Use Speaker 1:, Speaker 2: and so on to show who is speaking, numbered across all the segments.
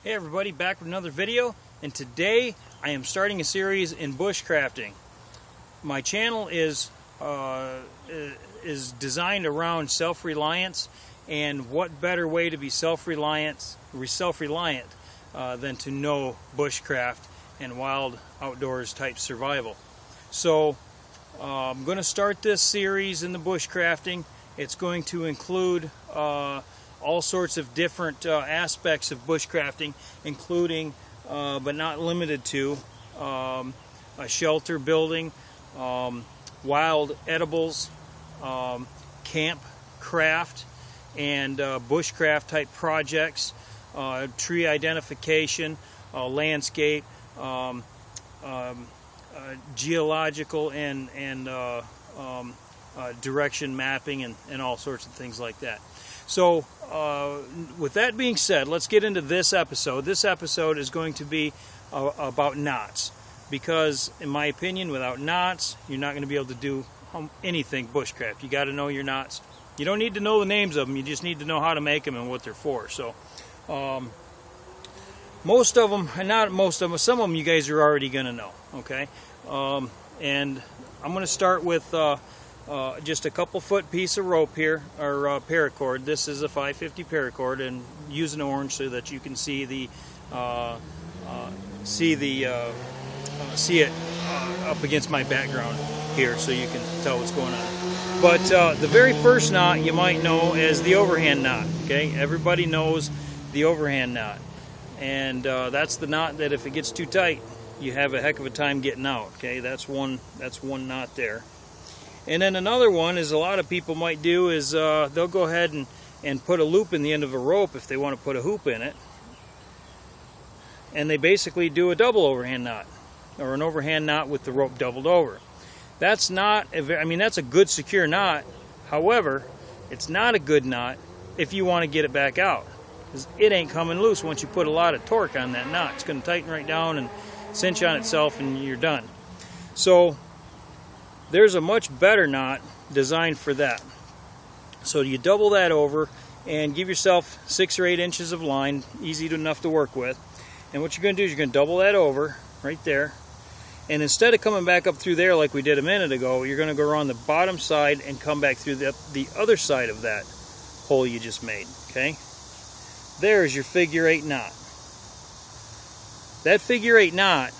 Speaker 1: Hey everybody, back with another video, and today I am starting a series in bushcrafting. My channel is designed around self-reliance, and what better way to be self-reliant than to know bushcraft and wild outdoors type survival. So I'm going to start this series in the bushcrafting. It's going to include all sorts of different aspects of bushcrafting, including but not limited to a shelter building, wild edibles, camp craft, and bushcraft type projects, tree identification, landscape, geological and direction mapping, and all sorts of things like that. So with that being said, let's get into this episode. This episode is going to be about knots, because in my opinion, without knots, you're not going to be able to do anything bushcraft. You got to know your knots. You don't need to know the names of them, you just need to know how to make them and what they're for. So most of them, and not most of them, some of them you guys are already going to know, okay? And I'm going to start with just a couple foot piece of rope here, or paracord. This is a 550 paracord, and use an orange so that you can see the see it up against my background here, so you can tell what's going on. But the very first knot you might know as the overhand knot. Okay, everybody knows the overhand knot, and that's the knot that if it gets too tight, you have a heck of a time getting out. Okay, that's one knot there. And then another one is, a lot of people might do is they'll go ahead and put a loop in the end of a rope if they want to put a hoop in it, and they basically do a double overhand knot, or an overhand knot with the rope doubled over. That's not I mean, that's a good secure knot. However, it's not a good knot if you want to get it back out, because it ain't coming loose once you put a lot of torque on that knot. It's going to tighten right down and cinch on itself, and you're done. So there's a much better knot designed for that. So you double that over and give yourself 6 or 8 inches of line, easy enough to work with. And what you're going to do is you're going to double that over right there. And instead of coming back up through there like we did a minute ago, you're going to go around the bottom side and come back through the other side of that hole you just made. Okay? There's your figure 8 knot. That figure 8 knot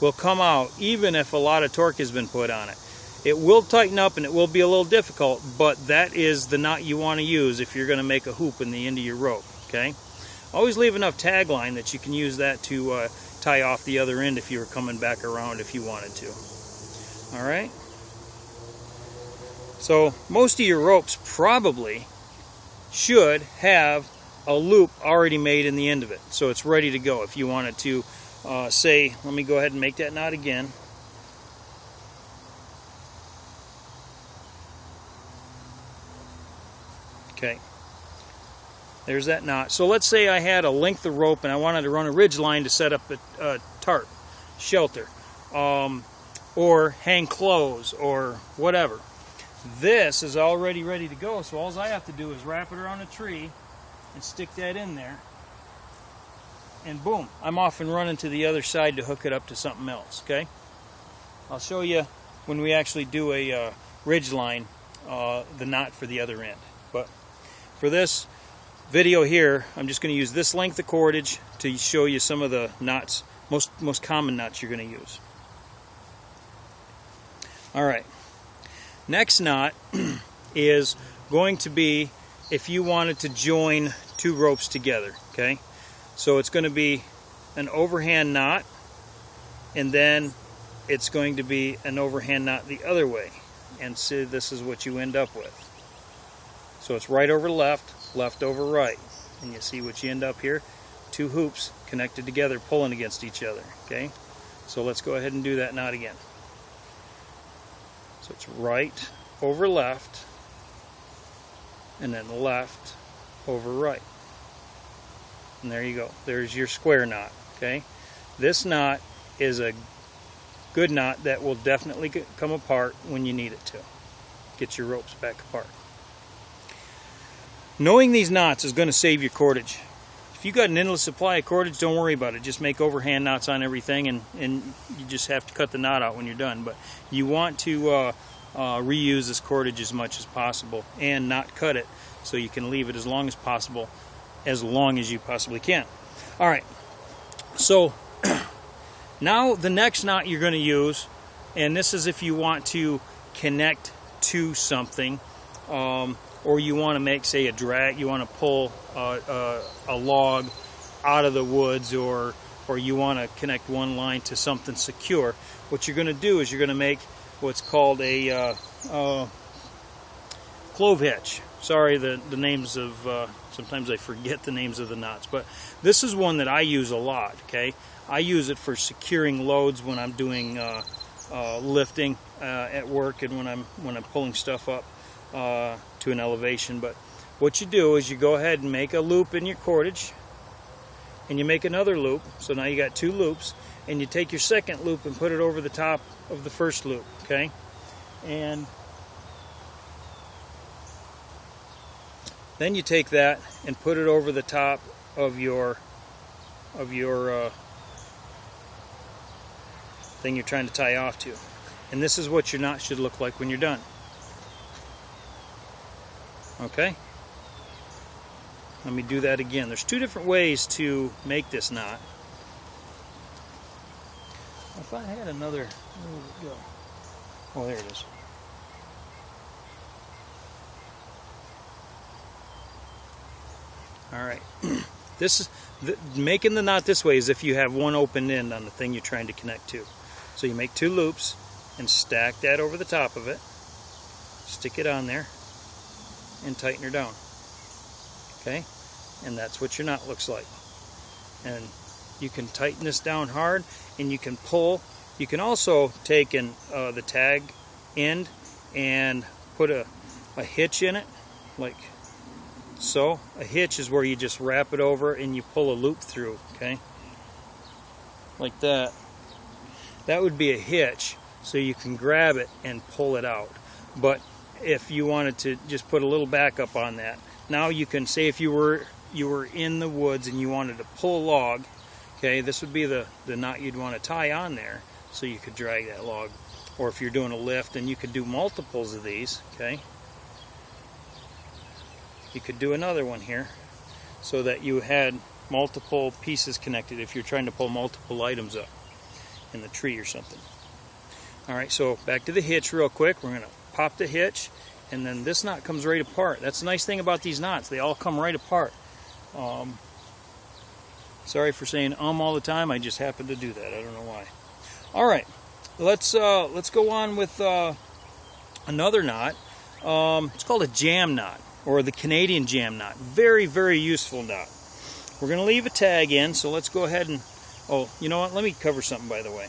Speaker 1: will come out even if a lot of torque has been put on it. It will tighten up and it will be a little difficult, but that is the knot you want to use if you're going to make a hoop in the end of your rope. Okay? Always leave enough tag line that you can use that to tie off the other end if you were coming back around if you wanted to. Alright? So most of your ropes probably should have a loop already made in the end of it, so it's ready to go if you wanted to say, let me go ahead and make that knot again. Okay, there's that knot. So let's say I had a length of rope and I wanted to run a ridge line to set up a tarp, shelter, or hang clothes, or whatever. This is already ready to go, so all I have to do is wrap it around a tree and stick that in there, and boom, I'm off and running to the other side to hook it up to something else. Okay, I'll show you when we actually do a ridge line the knot for the other end. But for this video here, I'm just going to use this length of cordage to show you some of the knots, most common knots you're going to use. Alright, next knot is going to be if you wanted to join 2 ropes together. Okay, so it's going to be an overhand knot, and then it's going to be an overhand knot the other way, and see, this is what you end up with. So it's right over left, left over right, and you see what you end up here, 2 hoops connected together pulling against each other. Okay, so let's go ahead and do that knot again. So it's right over left, and then left over right, and there you go. There's your square knot. Okay, this knot is a good knot that will definitely come apart when you need it to get your ropes back apart. Knowing these knots is going to save your cordage. If you got an endless supply of cordage, don't worry about it. Just make overhand knots on everything, and you just have to cut the knot out when you're done. But you want to reuse this cordage as much as possible and not cut it, so you can leave it as long as possible, as long as you possibly can. All right, so now the next knot you're going to use, and this is if you want to connect to something, or you want to make, say, a drag, you want to pull a log out of the woods, or you want to connect one line to something secure. What you're going to do is you're going to make what's called a clove hitch. Sorry, the names of, sometimes I forget the names of the knots, but this is one that I use a lot, okay? I use it for securing loads when I'm doing lifting at work, and when I'm pulling stuff up to an elevation. But what you do is you go ahead and make a loop in your cordage, and you make another loop, so now you got two loops, and you take your second loop and put it over the top of the first loop, okay? And then you take that and put it over the top of your thing you're trying to tie off to. And this is what your knot should look like when you're done. Okay? Let me do that again. There's two different ways to make this knot. If I had another, where did it go? Oh, there it is. All right. This is making the knot this way is if you have one open end on the thing you're trying to connect to. So you make two loops and stack that over the top of it, stick it on there, and tighten her down. Okay? And that's what your knot looks like. And you can tighten this down hard, and you can pull. You can also take the tag end and put a hitch in it, like so. A hitch is where you just wrap it over and you pull a loop through, okay? Like that. That would be a hitch, so you can grab it and pull it out. But if you wanted to just put a little backup on that, now you can say if you were in the woods and you wanted to pull a log, okay, this would be the knot you'd want to tie on there, so you could drag that log. Or if you're doing a lift, and you could do multiples of these, okay, you could do another one here so that you had multiple pieces connected if you're trying to pull multiple items up in the tree or something. Alright, so back to the hitch real quick. We're going to pop the hitch, and then this knot comes right apart. That's the nice thing about these knots. They all come right apart. Sorry for saying all the time. I just happen to do that. I don't know why. Alright, let's go on with another knot. It's called a jam knot, or the Canadian jam knot. Very, very useful knot. We're going to leave a tag in, so let's go ahead and, oh, you know what, let me cover something by the way.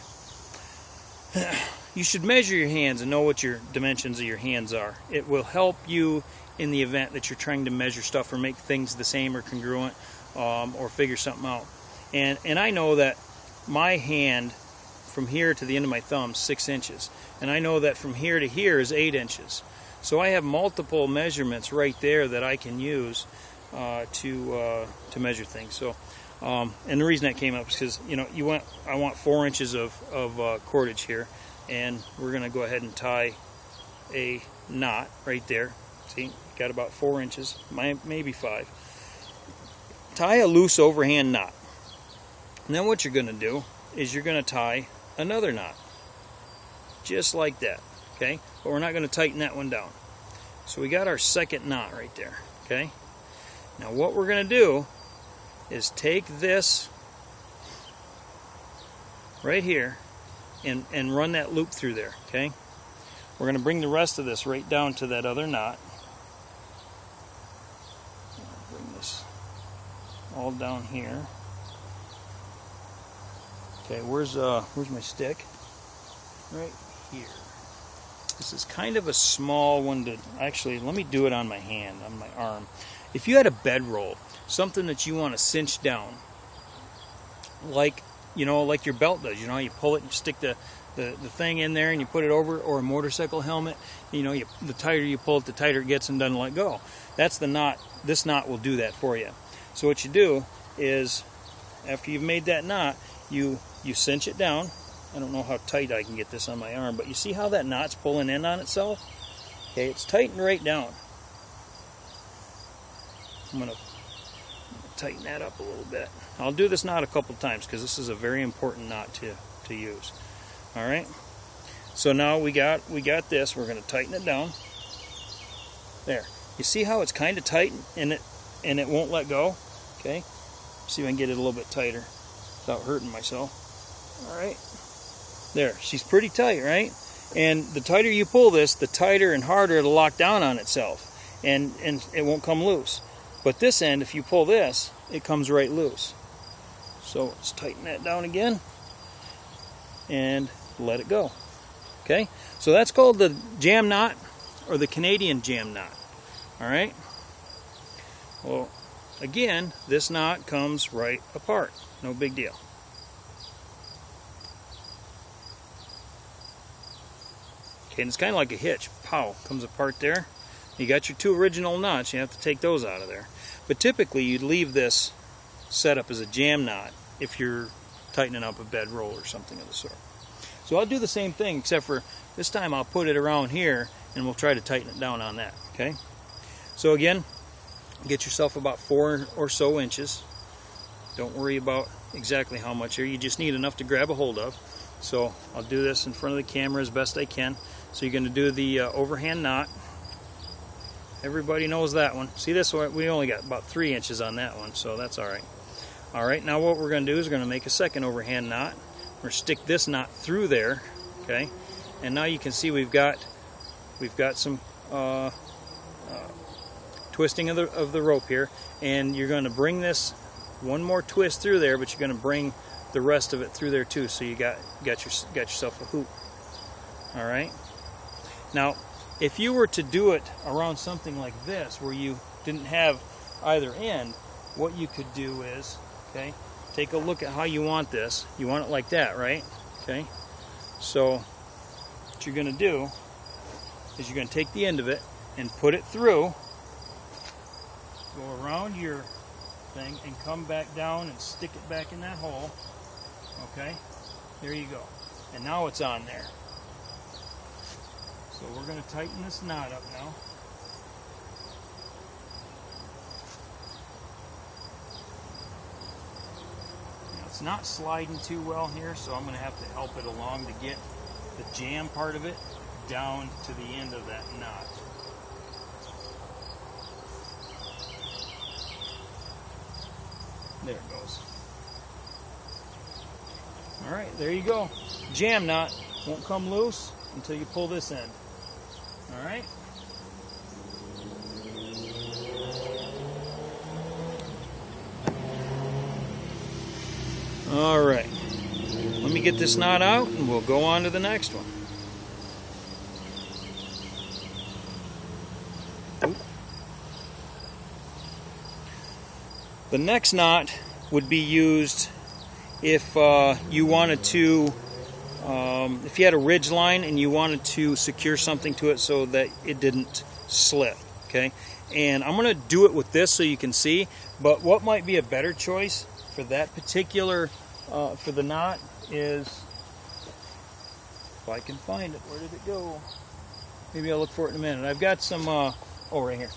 Speaker 1: You should measure your hands and know what your dimensions of your hands are. It will help you in the event that you're trying to measure stuff or make things the same or congruent, or figure something out. And I know that my hand from here to the end of my thumb is 6 inches, and I know that from here to here is 8 inches. So I have multiple measurements right there that I can use to measure things. So, and the reason that came up is because I want 4 inches of cordage here, and we're going to go ahead and tie a knot right there. See, got about 4 inches, maybe 5. Tie a loose overhand knot. And then what you're going to do is you're going to tie another knot, just like that. Okay, but we're not going to tighten that one down. So we got our second knot right there. Okay, now what we're going to do is take this right here and run that loop through there. Okay, we're going to bring the rest of this right down to that other knot. I'll bring this all down here. Okay, where's my stick? Right here. This is kind of a small one to, actually, let me do it on my hand, on my arm. If you had a bedroll, something that you want to cinch down, like your belt does, you pull it and stick the thing in there and you put it over, or a motorcycle helmet, the tighter you pull it, the tighter it gets and doesn't let go. That's the knot. This knot will do that for you. So what you do is after you've made that knot, you cinch it down. I don't know how tight I can get this on my arm, but you see how that knot's pulling in on itself? Okay, it's tightened right down. I'm going to tighten that up a little bit. I'll do this knot a couple times because this is a very important knot to use. All right. So now we got this. We're going to tighten it down. There. You see how it's kind of tight and it won't let go? Okay. See if I can get it a little bit tighter without hurting myself. All right. There. She's pretty tight, right? And the tighter you pull this, the tighter and harder it'll lock down on itself, and it won't come loose. But this end, if you pull this, it comes right loose. So let's tighten that down again and let it go. Okay, so that's called the jam knot, or the Canadian jam knot. All right. Well, again, this knot comes right apart. No big deal. Okay, and it's kind of like a hitch. Pow, comes apart there. You got your two original knots. You have to take those out of there. But typically, you'd leave this set up as a jam knot if you're tightening up a bed roll or something of the sort. So I'll do the same thing, except for this time I'll put it around here and we'll try to tighten it down on that. Okay. So again, get yourself about 4 or so inches. Don't worry about exactly how much here. You just need enough to grab a hold of. So I'll do this in front of the camera as best I can. So you're going to do the overhand knot. Everybody knows that one. See this one? We only got about 3 inches on that one, so that's all right. All right, now what we're going to do is we're going to make a second overhand knot. We're going to stick this knot through there, okay? And now you can see we've got some twisting of the rope here, and you're going to bring this one more twist through there, but you're going to bring the rest of it through there too. So you got yourself a hoop. All right. Now, if you were to do it around something like this, where you didn't have either end, what you could do is, okay, take a look at how you want this. You want it like that, right? Okay. So what you're going to do is you're going to take the end of it and put it through, go around your thing, and come back down and stick it back in that hole. Okay. There you go. And now it's on there. So we're going to tighten this knot up now. Now it's not sliding too well here, so I'm going to have to help it along to get the jam part of it down to the end of that knot. There it goes. All right, there you go. Jam knot won't come loose until you pull this end. All right. All right. Let me get this knot out and we'll go on to the next one. The next knot would be used if you wanted to, if you had a ridge line and you wanted to secure something to it so that it didn't slip, okay? And I'm going to do it with this so you can see, but what might be a better choice for that particular, for the knot is, if I can find it, where did it go? Maybe I'll look for it in a minute. I've got some, oh, right here.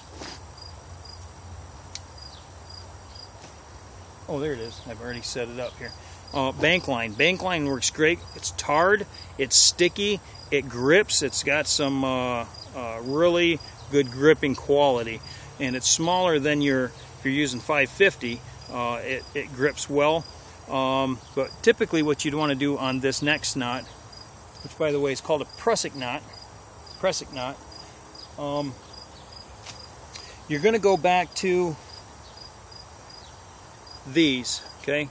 Speaker 1: Oh, there it is. I've already set it up here. Bank line. Bank line works great. It's tarred. It's sticky. It grips. It's got some really good gripping quality. And it's smaller than if you're using 550. It grips well. But typically what you'd want to do on this next knot, which by the way is called a prusik knot. You're going to go back to these, okay?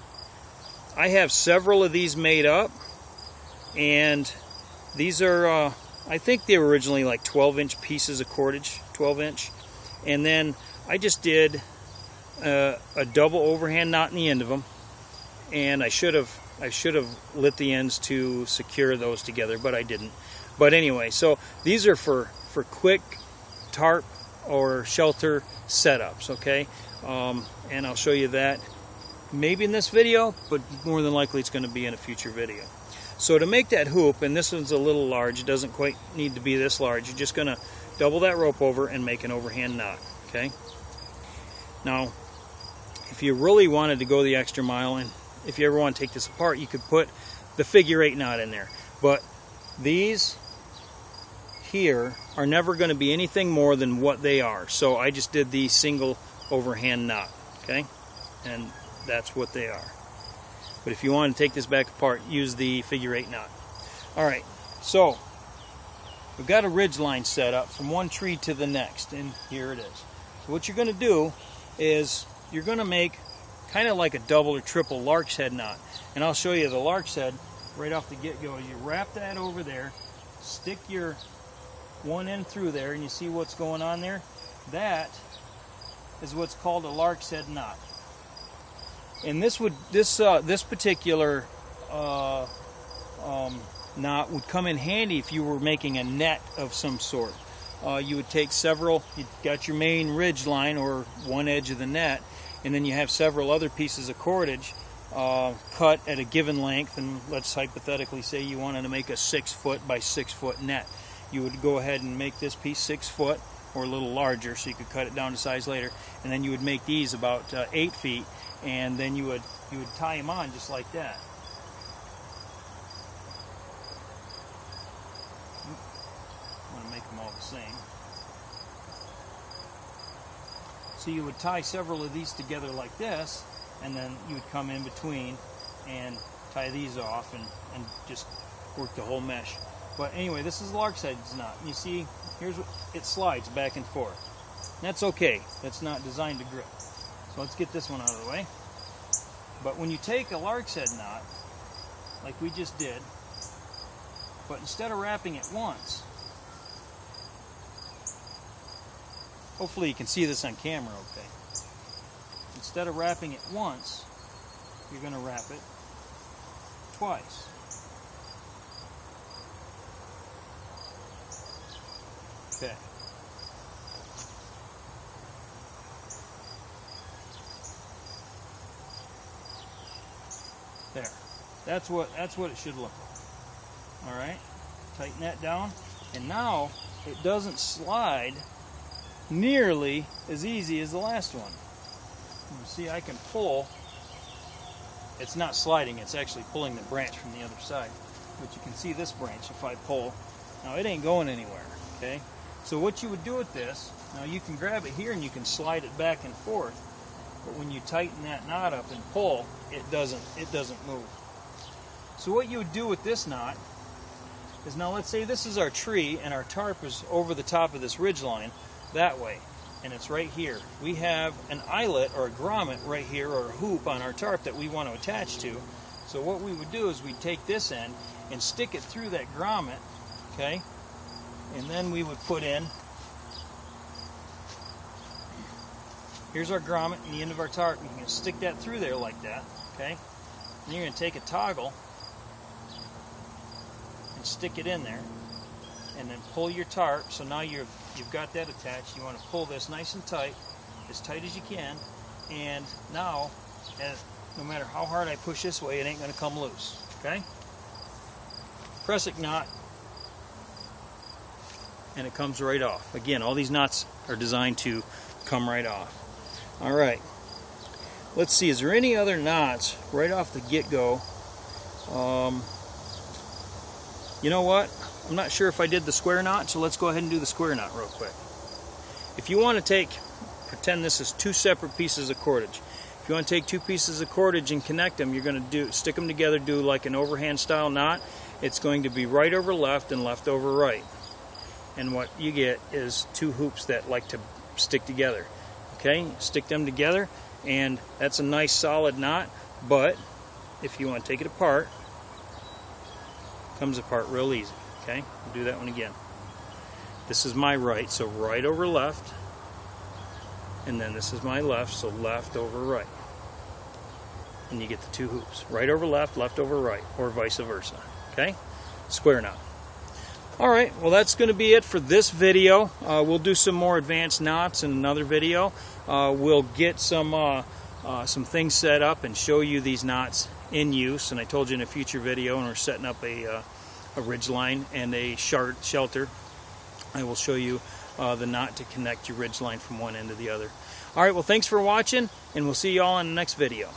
Speaker 1: I have several of these made up, and these are I think they were originally like 12-inch pieces of cordage, 12-inch, and then I just did a double overhand knot in the end of them, and I should have lit the ends to secure those together, but I didn't. But anyway, so these are for quick tarp or shelter setups, okay? And I'll show you that maybe in this video, but more than likely it's going to be in a future video. So to make that hoop, and this one's a little large, it doesn't quite need to be this large, you're just going to double that rope over and make an overhand knot. Okay. Now, if you really wanted to go the extra mile, and if you ever want to take this apart, you could put the figure 8 knot in there. But these here are never going to be anything more than what they are. So I just did the single overhand knot. Okay, and that's what they are. But if you want to take this back apart, use the figure 8 knot. Alright, so we've got a ridge line set up from one tree to the next, and here it is. So what you're going to do is you're going to make kind of like a double or triple lark's head knot. And I'll show you the lark's head right off the get-go. You wrap that over there, stick your one end through there, and you see what's going on there? That is what's called a lark's head knot. And this particular knot would come in handy if you were making a net of some sort. You would take several, you got your main ridge line or one edge of the net, and then you have several other pieces of cordage cut at a given length, and let's hypothetically say you wanted to make a 6 foot by 6 foot net. You would go ahead and make this piece 6 foot or a little larger so you could cut it down to size later, and then you would make these about 8 feet, and then you would tie them on just like that. I want to make them all the same. So you would tie several of these together like this, and then you would come in between and tie these off and just work the whole mesh. But anyway, this is the lark's head knot. You see, here's what it slides back and forth. That's okay. That's not designed to grip. So let's get this one out of the way. But when you take a lark's head knot, like we just did, but instead of wrapping it once, hopefully you can see this on camera okay. Instead of wrapping it once, you're going to wrap it twice. Okay. There. That's what it should look like. All right. Tighten that down, and now it doesn't slide nearly as easy as the last one. You see, I can pull. It's not sliding, it's actually pulling the branch from the other side. But you can see this branch if I pull. Now it ain't going anywhere, okay? So what you would do with this, now you can grab it here and you can slide it back and forth. But when you tighten that knot up and pull, it doesn't move. So what you would do with this knot is, now let's say this is our tree and our tarp is over the top of this ridge line that way, and it's right here. We have an eyelet or a grommet right here, or a hoop on our tarp that we want to attach to. So what we would do is we'd take this end and stick it through that grommet, okay? And then we would put in, here's our grommet and the end of our tarp. You can stick that through there like that, okay? And you're going to take a toggle and stick it in there, and then pull your tarp. So now you've got that attached. You want to pull this nice and tight as you can, and now no matter how hard I push this way, it ain't going to come loose, okay? Press it knot, and it comes right off. Again, all these knots are designed to come right off. All right, let's see, is there any other knots right off the get-go? You know what? I'm not sure if I did the square knot, so let's go ahead and do the square knot real quick. If you want to pretend this is two separate pieces of cordage. If you want to take two pieces of cordage and connect them, you're going to stick them together, do like an overhand style knot. It's going to be right over left and left over right. And what you get is two hoops that like to stick together. Okay, stick them together, and that's a nice solid knot. But if you want to take it apart, it comes apart real easy. Okay, we'll do that one again. This is my right, so right over left, and then this is my left, so left over right. And you get the two hoops, right over left, left over right, or vice versa. Okay, square knot. All right, well, that's going to be it for this video. We'll do some more advanced knots in another video. We'll get some some things set up and show you these knots in use. And I told you in a future video when we're setting up a ridge line and a shelter, I will show you the knot to connect your ridge line from one end to the other. Alright, well, thanks for watching, and we'll see you all in the next video.